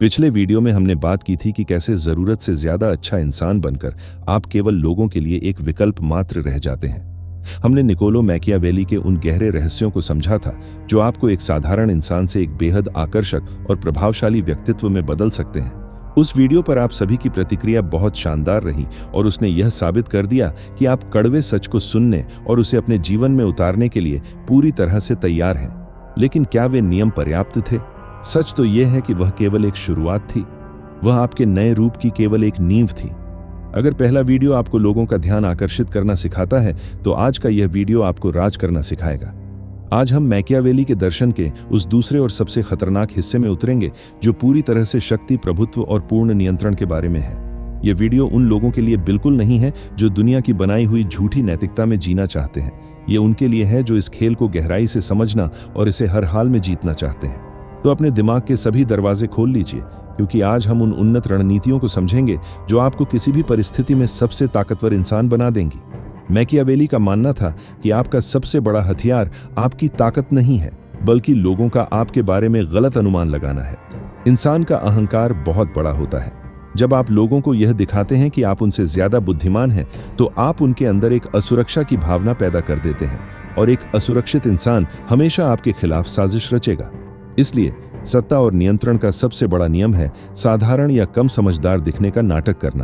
पिछले वीडियो में हमने बात की थी कि कैसे जरूरत से ज्यादा अच्छा इंसान बनकर आप केवल लोगों के लिए एक विकल्प मात्र रह जाते हैं। हमने निकोलो मैकियावेली के उन गहरे रहस्यों को समझा था जो आपको एक साधारण इंसान से एक बेहद आकर्षक और प्रभावशाली व्यक्तित्व में बदल सकते हैं। उस वीडियो पर आप सभी की प्रतिक्रिया बहुत शानदार रही और उसने यह साबित कर दिया कि आप कड़वे सच को सुनने और उसे अपने जीवन में उतारने के लिए पूरी तरह से तैयार हैं। लेकिन क्या वे नियम पर्याप्त थे? सच तो यह है कि वह केवल एक शुरुआत थी। वह आपके नए रूप की केवल एक नींव थी। अगर पहला वीडियो आपको लोगों का ध्यान आकर्षित करना सिखाता है तो आज का यह वीडियो आपको राज करना सिखाएगा। आज हम मैकियावेली के दर्शन के उस दूसरे और सबसे खतरनाक हिस्से में उतरेंगे जो पूरी तरह से शक्ति, प्रभुत्व और पूर्ण नियंत्रण के बारे में है। यह वीडियो उन लोगों के लिए बिल्कुल नहीं है जो दुनिया की बनाई हुई झूठी नैतिकता में जीना चाहते हैं। ये उनके लिए है जो इस खेल को गहराई से समझना और इसे हर हाल में जीतना चाहते हैं। तो अपने दिमाग के सभी दरवाजे खोल लीजिए, क्योंकि आज हम उन उन्नत रणनीतियों को समझेंगे जो आपको किसी भी परिस्थिति में सबसे ताकतवर इंसान बना देंगी। मैकियावेली का मानना था कि आपका सबसे बड़ा हथियार आपकी ताकत नहीं है, बल्कि लोगों का आपके बारे में गलत अनुमान लगाना है। इंसान का अहंकार बहुत बड़ा होता है। जब आप लोगों को यह दिखाते हैं कि आप उनसे ज्यादा बुद्धिमान हैं, तो आप उनके अंदर एक असुरक्षा की भावना पैदा कर देते हैं, और एक असुरक्षित इंसान हमेशा आपके खिलाफ साजिश रचेगा। इसलिए सत्ता और नियंत्रण का सबसे बड़ा नियम है साधारण या कम समझदार दिखने का नाटक करना।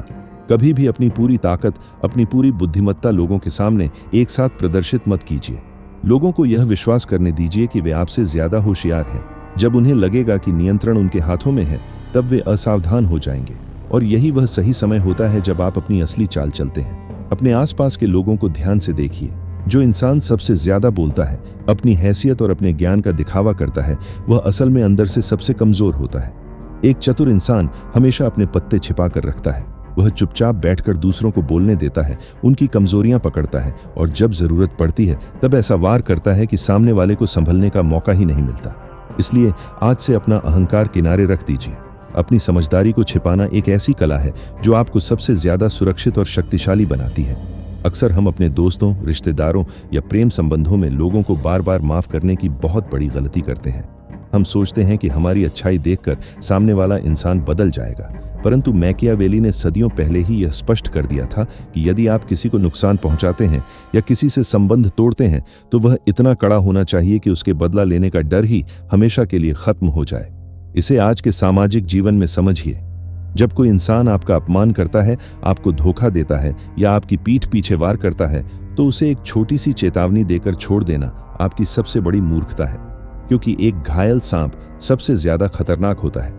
कभी भी अपनी पूरी ताकत, अपनी पूरी बुद्धिमत्ता लोगों के सामने एक साथ प्रदर्शित मत कीजिए। लोगों को यह विश्वास करने दीजिए कि वे आपसे ज्यादा होशियार हैं। जब उन्हें लगेगा कि नियंत्रण उनके हाथों में है, तब वे असावधान हो जाएंगे, और यही वह सही समय होता है जब आप अपनी असली चाल चलते हैं। अपने आसपास के लोगों को ध्यान से देखिए। जो इंसान सबसे ज्यादा बोलता है, अपनी हैसियत और अपने ज्ञान का दिखावा करता है, वह असल में अंदर से सबसे कमजोर होता है। एक चतुर इंसान हमेशा अपने पत्ते छिपा कर रखता है। वह चुपचाप बैठकर दूसरों को बोलने देता है, उनकी कमजोरियां पकड़ता है, और जब जरूरत पड़ती है तब ऐसा वार करता है कि सामने वाले को संभलने का मौका ही नहीं मिलता। इसलिए आज से अपना अहंकार किनारे रख दीजिए। अपनी समझदारी को छिपाना एक ऐसी कला है जो आपको सबसे ज्यादा सुरक्षित और शक्तिशाली बनाती है। अक्सर हम अपने दोस्तों, रिश्तेदारों या प्रेम संबंधों में लोगों को बार बार माफ करने की बहुत बड़ी गलती करते हैं। हम सोचते हैं कि हमारी अच्छाई देखकर सामने वाला इंसान बदल जाएगा, परंतु मैकियावेली ने सदियों पहले ही यह स्पष्ट कर दिया था कि यदि आप किसी को नुकसान पहुंचाते हैं या किसी से संबंध तोड़ते हैं, तो वह इतना कड़ा होना चाहिए कि उसके बदला लेने का डर ही हमेशा के लिए खत्म हो जाए। इसे आज के सामाजिक जीवन में समझिए। जब कोई इंसान आपका अपमान करता है, आपको धोखा देता है या आपकी पीठ पीछे वार करता है, तो उसे एक छोटी सी चेतावनी देकर छोड़ देना आपकी सबसे बड़ी मूर्खता है, क्योंकि एक घायल सांप सबसे ज्यादा खतरनाक होता है।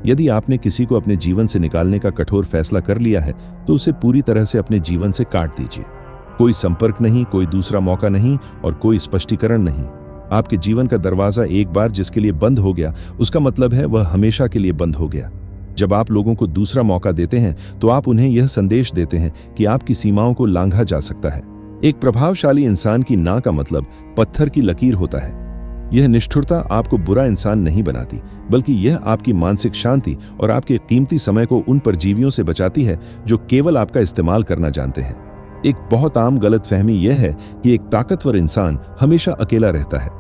यदि आपने किसी को अपने जीवन से निकालने का कठोर फैसला कर लिया है, तो उसे पूरी तरह से अपने जीवन से काट दीजिए। कोई संपर्क नहीं, कोई दूसरा मौका नहीं, और कोई स्पष्टीकरण नहीं। आपके जीवन का दरवाजा एक बार जिसके लिए बंद हो गया, उसका मतलब है वह हमेशा के लिए बंद हो गया। जब आप लोगों को दूसरा मौका देते हैं, तो आप उन्हें यह संदेश देते हैं कि आपकी सीमाओं को लांघा जा सकता है। एक प्रभावशाली इंसान की ना का मतलब पत्थर की लकीर होता है। यह निष्ठुरता आपको बुरा इंसान नहीं बनाती, बल्कि यह आपकी मानसिक शांति और आपके कीमती समय को उन परजीवियों से बचाती है जो केवल आपका इस्तेमाल करना जानते हैं। एक बहुत आम गलतफहमी यह है कि एक ताकतवर इंसान हमेशा अकेला रहता है।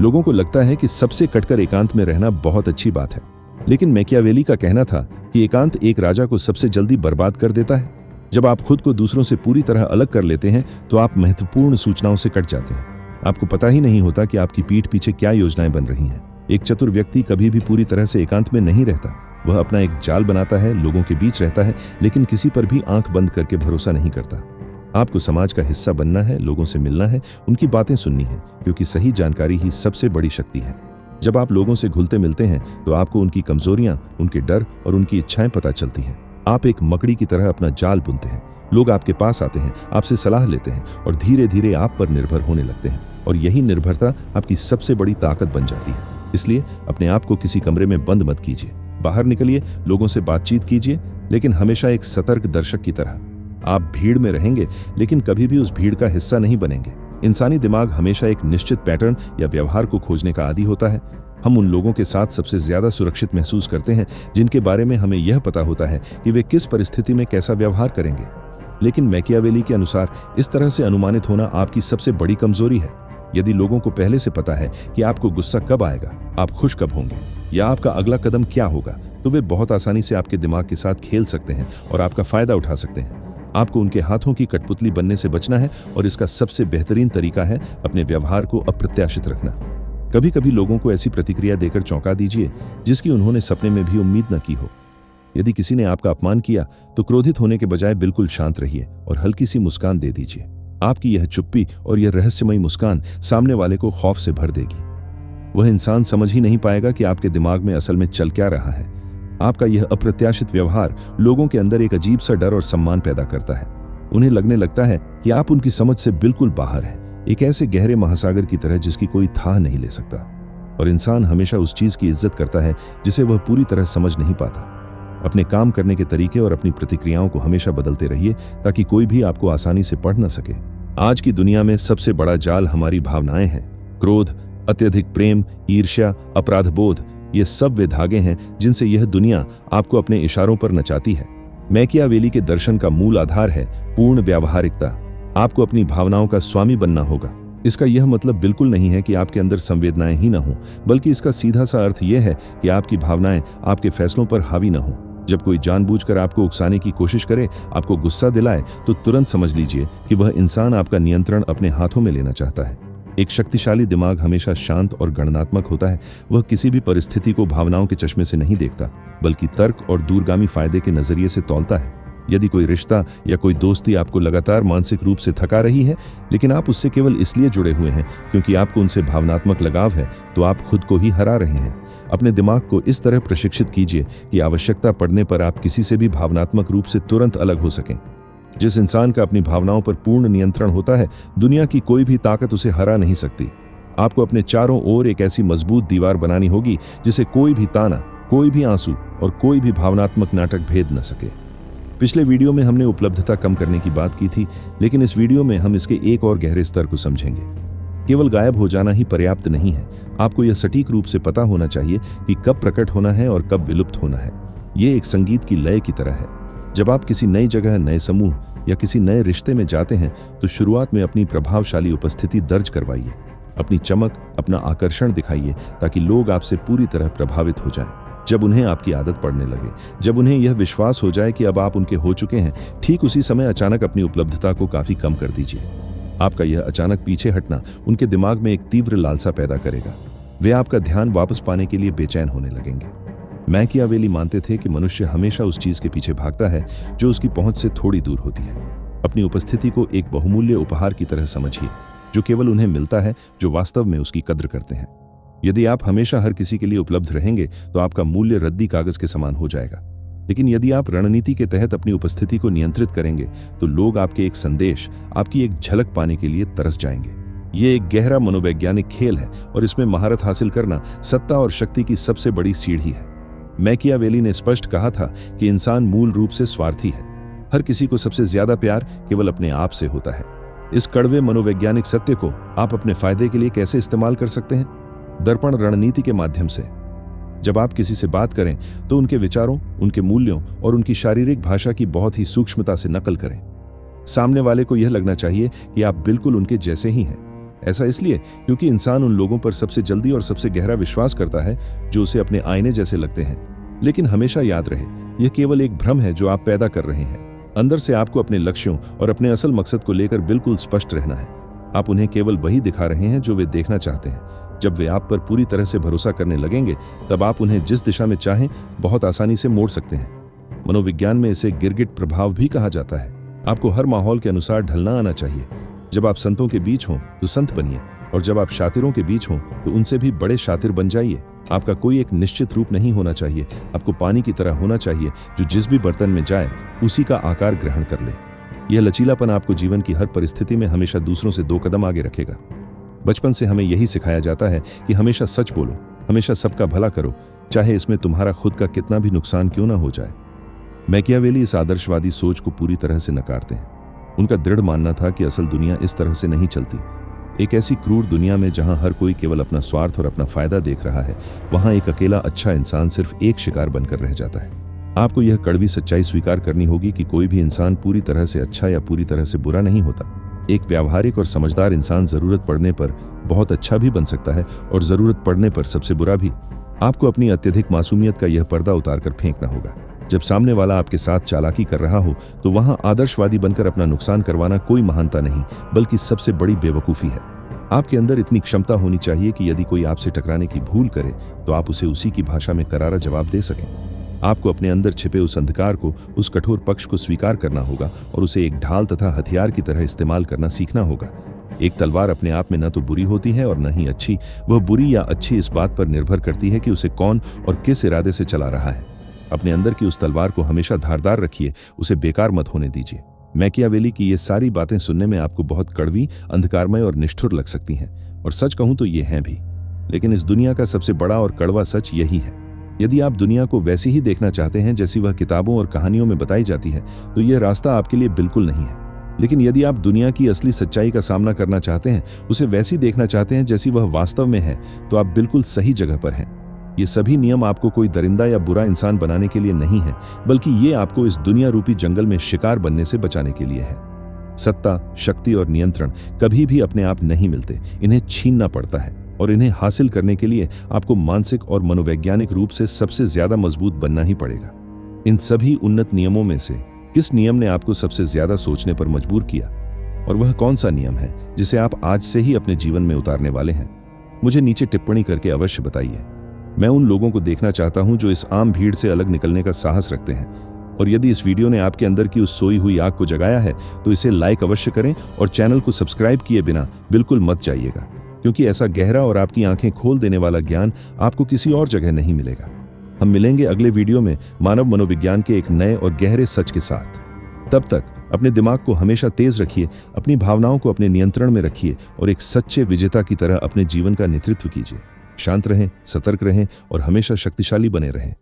लोगों को लगता है कि सबसे कटकर एकांत में रहना बहुत अच्छी बात है, लेकिन मैकियावेली का कहना था कि एकांत एक राजा को सबसे जल्दी बर्बाद कर देता है। जब आप खुद को दूसरों से पूरी तरह अलग कर लेते हैं, तो आप महत्वपूर्ण सूचनाओं से कट जाते हैं। आपको पता ही नहीं होता कि आपकी पीठ पीछे क्या योजनाएं बन रही हैं। एक चतुर व्यक्ति कभी भी पूरी तरह से एकांत में नहीं रहता। वह अपना एक जाल बनाता है, लोगों के बीच रहता है, लेकिन किसी पर भी आंख बंद करके भरोसा नहीं करता। आपको समाज का हिस्सा बनना है, लोगों से मिलना है, उनकी बातें सुननी है, क्योंकि सही जानकारी ही सबसे बड़ी शक्ति है। जब आप लोगों से घुलते मिलते हैं, तो आपको उनकी कमजोरियां, उनके डर और उनकी इच्छाएं पता चलती हैं। आप एक मकड़ी की तरह अपना जाल बुनते हैं। लोग आपके पास आते हैं, आपसे सलाह लेते हैं, और धीरे धीरे आप पर निर्भर होने लगते हैं, और यही निर्भरता आपकी सबसे बड़ी ताकत बन जाती है। इसलिए अपने आप को किसी कमरे में बंद मत कीजिए। बाहर निकलिए, लोगों से बातचीत कीजिए, लेकिन हमेशा एक सतर्क दर्शक की तरह। आप भीड़ में रहेंगे, लेकिन कभी भी उस भीड़ का हिस्सा नहीं बनेंगे। इंसानी दिमाग हमेशा एक निश्चित पैटर्न या व्यवहार को खोजने का आदी होता है। हम उन लोगों के साथ सबसे ज्यादा सुरक्षित महसूस करते हैं जिनके बारे में हमें यह पता होता है कि वे किस परिस्थिति में कैसा व्यवहार करेंगे। लेकिन मैकियावेली के अनुसार इस तरह से अनुमानित होना आपकी सबसे बड़ी कमजोरी है। यदि लोगों को पहले से पता है कि आपको गुस्सा कब आएगा, आप खुश कब होंगे या आपका अगला कदम क्या होगा, तो वे बहुत आसानी से आपके दिमाग के साथ खेल सकते हैं और आपका फायदा उठा सकते हैं। आपको उनके हाथों की कठपुतली बनने से बचना है और इसका सबसे बेहतरीन तरीका है अपने व्यवहार को अप्रत्याशित रखना। कभी कभी लोगों को ऐसी प्रतिक्रिया देकर चौंका दीजिए जिसकी उन्होंने सपने में भी उम्मीद न की हो। यदि किसी ने आपका अपमान किया तो क्रोधित होने के बजाय बिल्कुल शांत रहिए और हल्की सी मुस्कान दे दीजिए। आपकी यह चुप्पी और यह रहस्यमयी मुस्कान सामने वाले को खौफ से भर देगी। वह इंसान समझ ही नहीं पाएगा कि आपके दिमाग में असल में चल क्या रहा है। आपका यह अप्रत्याशित व्यवहार लोगों के अंदर एक अजीब सा डर और सम्मान पैदा करता है। उन्हें लगने लगता है कि आप उनकी समझ से बिल्कुल बाहर हैं, एक ऐसे गहरे महासागर की तरह जिसकी कोई थाह नहीं ले सकता। और इंसान हमेशा उस चीज की इज्जत करता है जिसे वह पूरी तरह समझ नहीं पाता। अपने काम करने के तरीके और अपनी प्रतिक्रियाओं को हमेशा बदलते रहिए ताकि कोई भी आपको आसानी से पढ़ न सके। आज की दुनिया में सबसे बड़ा जाल हमारी भावनाएं हैं। क्रोध, अत्यधिक प्रेम, ईर्ष्या, अपराधबोध, ये सब वे धागे हैं जिनसे यह दुनिया आपको अपने इशारों पर नचाती है। मैकियावेली के दर्शन का मूल आधार है पूर्ण व्यावहारिकता। आपको अपनी भावनाओं का स्वामी बनना होगा। इसका यह मतलब बिल्कुल नहीं है कि आपके अंदर संवेदनाएं ही न हों, बल्कि इसका सीधा सा अर्थ यह है कि आपकी भावनाएं आपके फैसलों पर हावी न हों। जब कोई जानबूझकर आपको उकसाने की कोशिश करे, आपको गुस्सा दिलाए, तो तुरंत समझ लीजिए कि वह इंसान आपका नियंत्रण अपने हाथों में लेना चाहता है। एक शक्तिशाली दिमाग हमेशा शांत और गणनात्मक होता है। वह किसी भी परिस्थिति को भावनाओं के चश्मे से नहीं देखता, बल्कि तर्क और दूरगामी फायदे के नजरिए से तौलता है। यदि कोई रिश्ता या कोई दोस्ती आपको लगातार मानसिक रूप से थका रही है, लेकिन आप उससे केवल इसलिए जुड़े हुए हैं क्योंकि आपको उनसे भावनात्मक लगाव है, तो आप खुद को ही हरा रहे हैं। अपने दिमाग को इस तरह प्रशिक्षित कीजिए कि आवश्यकता पड़ने पर आप किसी से भी भावनात्मक रूप से तुरंत अलग हो सकें। जिस इंसान का अपनी भावनाओं पर पूर्ण नियंत्रण होता है, दुनिया की कोई भी ताकत उसे हरा नहीं सकती। आपको अपने चारों ओर एक ऐसी मजबूत दीवार बनानी होगी जिसे कोई भी ताना, कोई भी आंसू और कोई भी भावनात्मक नाटक भेद न सके। पिछले वीडियो में हमने उपलब्धता कम करने की बात की थी, लेकिन इस वीडियो में हम इसके एक और गहरे स्तर को समझेंगे। केवल गायब हो जाना ही पर्याप्त नहीं है। आपको यह सटीक रूप से पता होना चाहिए कि कब प्रकट होना है और कब विलुप्त होना है। यह एक संगीत की लय की तरह है। जब आप किसी नई जगह, नए समूह या किसी नए रिश्ते में जाते हैं, तो शुरुआत में अपनी प्रभावशाली उपस्थिति दर्ज करवाइए। अपनी चमक, अपना आकर्षण दिखाइए ताकि लोग आपसे पूरी तरह प्रभावित हो जाएं। जब उन्हें आपकी आदत पड़ने लगे, जब उन्हें यह विश्वास हो जाए कि अब आप उनके हो चुके हैं, ठीक उसी समय अचानक अपनी उपलब्धता को काफी कम कर दीजिए। आपका यह अचानक पीछे हटना उनके दिमाग में एक तीव्र लालसा पैदा करेगा। वे आपका ध्यान वापस पाने के लिए बेचैन होने लगेंगे। मैकियावेली मानते थे कि मनुष्य हमेशा उस चीज के पीछे भागता है जो उसकी पहुंच से थोड़ी दूर होती है। अपनी उपस्थिति को एक बहुमूल्य उपहार की तरह समझिए, जो केवल उन्हें मिलता है जो वास्तव में उसकी कद्र करते हैं। यदि आप हमेशा हर किसी के लिए उपलब्ध रहेंगे, तो आपका मूल्य रद्दी कागज के समान हो जाएगा। लेकिन यदि आप रणनीति के तहत अपनी उपस्थिति को नियंत्रित करेंगे, तो लोग आपके एक संदेश, आपकी एक झलक पाने के लिए तरस जाएंगे। ये एक गहरा मनोवैज्ञानिक खेल है और इसमें महारत हासिल करना सत्ता और शक्ति की सबसे बड़ी सीढ़ी है। मैकियावेली ने स्पष्ट कहा था कि इंसान मूल रूप से स्वार्थी है। हर किसी को सबसे ज्यादा प्यार केवल अपने आप से होता है। इस कड़वे मनोवैज्ञानिक सत्य को आप अपने फायदे के लिए कैसे इस्तेमाल कर सकते हैं? दर्पण रणनीति के माध्यम से। जब आप किसी से बात करें, तो उनके विचारों, उनके मूल्यों और उनकी शारीरिक भाषा की बहुत ही सूक्ष्मता से नकल करें। सामने वाले को यह लगना चाहिए कि आप बिल्कुल उनके जैसे ही हैं। ऐसा इसलिए क्योंकि इंसान उन लोगों पर सबसे जल्दी और सबसे गहरा विश्वास करता है जो उसे अपने आईने जैसे लगते हैं। लेकिन हमेशा याद रहे, यह केवल एक भ्रम है जो आप पैदा कर रहे हैं। अंदर से आपको अपने लक्ष्यों और अपने असल मकसद को लेकर बिल्कुल स्पष्ट रहना है। आप उन्हें केवल वही दिखा रहे हैं जो वे देखना चाहते हैं। जब वे आप पर पूरी तरह से भरोसा करने लगेंगे, तब आप उन्हें जिस दिशा में चाहें बहुत आसानी से मोड़ सकते हैं। मनोविज्ञान में इसे गिरगिट प्रभाव भी कहा जाता है। आपको हर माहौल के अनुसार ढलना आना चाहिए। जब आप संतों के बीच हों तो संत बनिए, और जब आप शातिरों के बीच हों तो उनसे भी बड़े शातिर बन जाइए। आपका कोई एक निश्चित रूप नहीं होना चाहिए। आपको पानी की तरह होना चाहिए जो जिस भी बर्तन में जाए उसी का आकार ग्रहण कर ले। यह लचीलापन आपको जीवन की हर परिस्थिति में हमेशा दूसरों से 2 कदम आगे रखेगा। बचपन से हमें यही सिखाया जाता है कि हमेशा सच बोलो, हमेशा सबका भला करो, चाहे इसमें तुम्हारा खुद का कितना भी नुकसान क्यों ना हो जाए। मैकियावेली इस आदर्शवादी सोच को पूरी तरह से नकारते हैं। उनका दृढ़ मानना था कि असल दुनिया इस तरह से नहीं चलती। एक ऐसी क्रूर दुनिया में जहां हर कोई केवल अपना स्वार्थ और अपना फायदा देख रहा है, वहां एक अकेला अच्छा इंसान सिर्फ एक शिकार बनकर रह जाता है। आपको यह कड़वी सच्चाई स्वीकार करनी होगी कि कोई भी इंसान पूरी तरह से अच्छा या पूरी तरह से बुरा नहीं होता। एक व्यावहारिक और समझदार इंसान जरूरत पड़ने पर बहुत अच्छा भी बन सकता है और जरूरत पड़ने पर सबसे बुरा भी। आपको अपनी अत्यधिक मासूमियत का यह पर्दा उतारकर फेंकना होगा। जब सामने वाला आपके साथ चालाकी कर रहा हो तो वहां आदर्शवादी बनकर अपना नुकसान करवाना कोई महानता नहीं, बल्कि सबसे बड़ी बेवकूफ़ी है। आपके अंदर इतनी क्षमता होनी चाहिए कि यदि कोई आपसे टकराने की भूल करे तो आप उसे उसी की भाषा में करारा जवाब दे सकें। आपको अपने अंदर छिपे उस अंधकार को, उस कठोर पक्ष को स्वीकार करना होगा और उसे एक ढाल तथा हथियार की तरह इस्तेमाल करना सीखना होगा। एक तलवार अपने आप में न तो बुरी होती है और न ही अच्छी। वह बुरी या अच्छी इस बात पर निर्भर करती है कि उसे कौन और किस इरादे से चला रहा है। अपने अंदर की उस तलवार को हमेशा धारदार रखिए, उसे बेकार मत होने दीजिए। मैकियावेली की ये सारी बातें सुनने में आपको बहुत कड़वी, अंधकारमय और निष्ठुर लग सकती हैं, और सच कहूं तो ये हैं भी। लेकिन इस दुनिया का सबसे बड़ा और कड़वा सच यही है। यदि आप दुनिया को वैसी ही देखना चाहते हैं जैसी वह किताबों और कहानियों में बताई जाती है, तो यह रास्ता आपके लिए बिल्कुल नहीं है। लेकिन यदि आप दुनिया की असली सच्चाई का सामना करना चाहते हैं, उसे वैसी देखना चाहते हैं जैसी वह वास्तव में है, तो आप बिल्कुल सही जगह पर हैं। ये सभी नियम आपको कोई दरिंदा या बुरा इंसान बनाने के लिए नहीं है, बल्कि ये आपको इस दुनिया रूपी जंगल में शिकार बनने से बचाने के लिए है। सत्ता, शक्ति और नियंत्रण कभी भी अपने आप नहीं मिलते, इन्हें छीनना पड़ता है, और इन्हें हासिल करने के लिए आपको मानसिक और मनोवैज्ञानिक रूप से सबसे ज्यादा मजबूत बनना ही पड़ेगा। इन सभी उन्नत नियमों में से किस नियम ने आपको सबसे ज्यादा सोचने पर मजबूर किया, और वह कौन सा नियम है जिसे आप आज से ही अपने जीवन में उतारने वाले हैं? मुझे नीचे टिप्पणी करके अवश्य बताइए। मैं उन लोगों को देखना चाहता हूं जो इस आम भीड़ से अलग निकलने का साहस रखते हैं। और यदि इस वीडियो ने आपके अंदर की उस सोई हुई आग को जगाया है तो इसे लाइक अवश्य करें और चैनल को सब्सक्राइब किए बिना बिल्कुल मत जाइएगा, क्योंकि ऐसा गहरा और आपकी आंखें खोल देने वाला ज्ञान आपको किसी और जगह नहीं मिलेगा। हम मिलेंगे अगले वीडियो में मानव मनोविज्ञान के एक नए और गहरे सच के साथ। तब तक अपने दिमाग को हमेशा तेज रखिए, अपनी भावनाओं को अपने नियंत्रण में रखिए और एक सच्चे विजेता की तरह अपने जीवन का नेतृत्व कीजिए। शांत रहें, सतर्क रहें और हमेशा शक्तिशाली बने रहें।